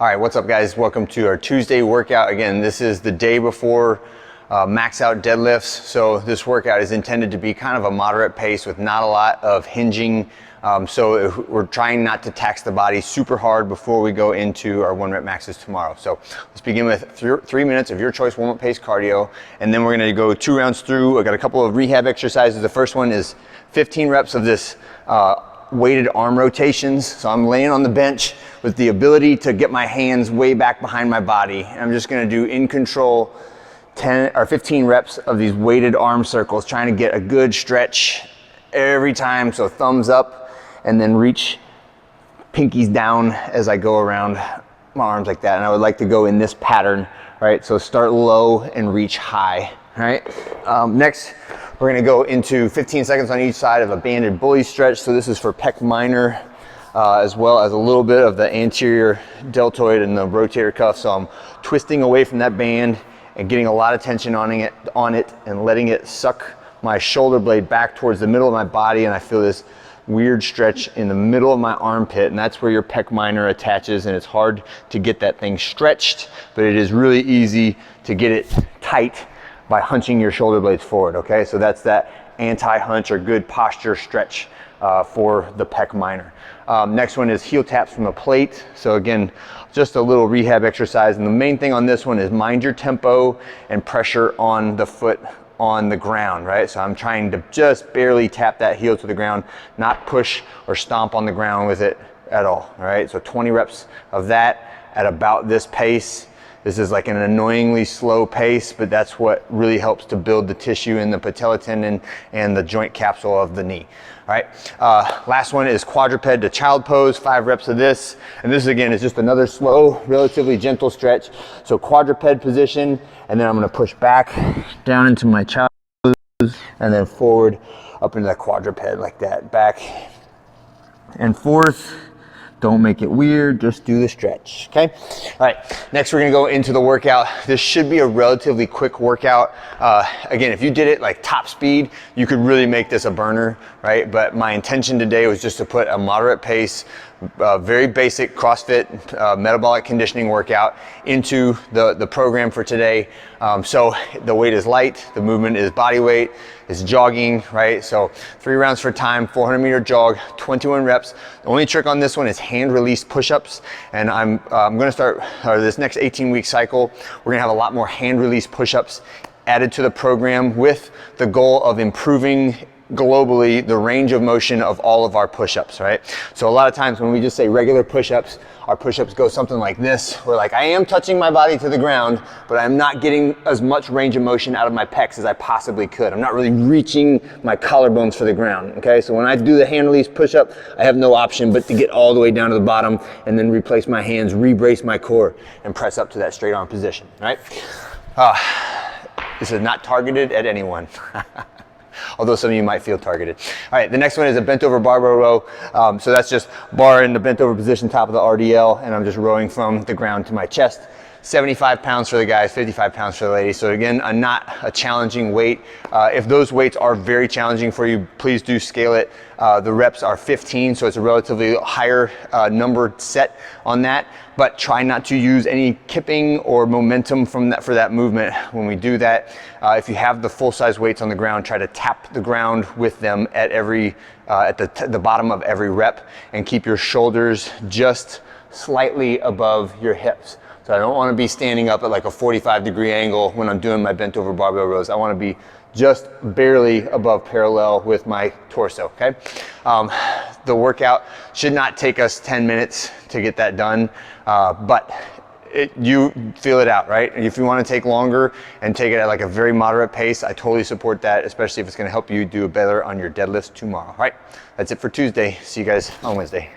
All right, what's up guys? Welcome to our Tuesday workout. Again, this is the day before max out deadlifts. So this workout is intended to be kind of a moderate pace with not a lot of hinging. So we're trying not to tax the body super hard before we go into our 1 rep maxes tomorrow. So let's begin with 3 minutes of your choice warm-up pace cardio. And then we're gonna go 2 rounds through. I got a couple of rehab exercises. The first one is 15 reps of this weighted arm rotations. So I'm laying on the bench with the ability to get my hands way back behind my body. And I'm just gonna do in control 10 or 15 reps of these weighted arm circles, trying to get a good stretch every time. So thumbs up and then reach pinkies down as I go around my arms like that. And I would like to go in this pattern, right? So start low and reach high, right? Next, we're gonna go into 15 seconds on each side of a banded bully stretch. So this is for pec minor, as well as a little bit of the anterior deltoid and the rotator cuff. So I'm twisting away from that band and getting a lot of tension on it and letting it suck my shoulder blade back towards the middle of my body. And I feel this weird stretch in the middle of my armpit, and that's where your pec minor attaches, and it's hard to get that thing stretched, but it is really easy to get it tight by hunching your shoulder blades forward, okay? So that's that anti-hunch or good posture stretch for the pec minor. Next one is heel taps from a plate. So again, just a little rehab exercise. And the main thing on this one is mind your tempo and pressure on the foot on the ground, right? So I'm trying to just barely tap that heel to the ground, not push or stomp on the ground with it at all right? So 20 reps of that at about this pace. This is like an annoyingly slow pace, but that's what really helps to build the tissue in the patella tendon and the joint capsule of the knee. All right, last one is quadruped to child pose, 5 reps of this. And this again is just another slow, relatively gentle stretch. So quadruped position, and then I'm gonna push back down into my child pose and then forward up into that quadruped like that. Back and forth. Don't make it weird, just do the stretch, okay? All right, next we're gonna go into the workout. This should be a relatively quick workout. Again, if you did it like top speed, you could really make this a burner, right? But my intention today was just to put a moderate pace, very basic CrossFit metabolic conditioning workout into the program for today. So the weight is light, the movement is body weight, it's jogging, right? So 3 rounds for time, 400-meter jog, 21 reps. The only trick on this one is hand release push-ups. And I'm gonna start this next 18-week cycle. We're gonna have a lot more hand release push-ups added to the program with the goal of improving globally the range of motion of all of our push-ups, right? So a lot of times when we just say regular push-ups, our push-ups go something like this. We're like, I am touching my body to the ground, but I'm not getting as much range of motion out of my pecs as I possibly could. I'm not really reaching my collarbones for the ground, okay? So when I do the hand release push-up, I have no option but to get all the way down to the bottom and then replace my hands, rebrace my core, and press up to that straight arm position, right? This is not targeted at anyone. Although some of you might feel targeted. All right, the next one is a bent over barbell row. So that's just bar in the bent over position, top of the RDL, and I'm just rowing from the ground to my chest. 75 pounds for the guys, 55 pounds for the ladies. So again, not a challenging weight. If those weights are very challenging for you, please do scale it. The reps are 15, so it's a relatively higher numbered set on that, but try not to use any kipping or momentum from that for that movement when we do that. If you have the full-size weights on the ground, try to tap the ground with them at every at the bottom of every rep, and keep your shoulders just slightly above your hips. So I don't want to be standing up at like a 45-degree angle when I'm doing my bent over barbell rows. I want to be just barely above parallel with my torso, okay? The workout should not take us 10 minutes to get that done, but you feel it out, right? And if you want to take longer and take it at like a very moderate pace, I totally support that, especially if it's going to help you do better on your deadlifts tomorrow. All right, that's it for Tuesday. See you guys on Wednesday.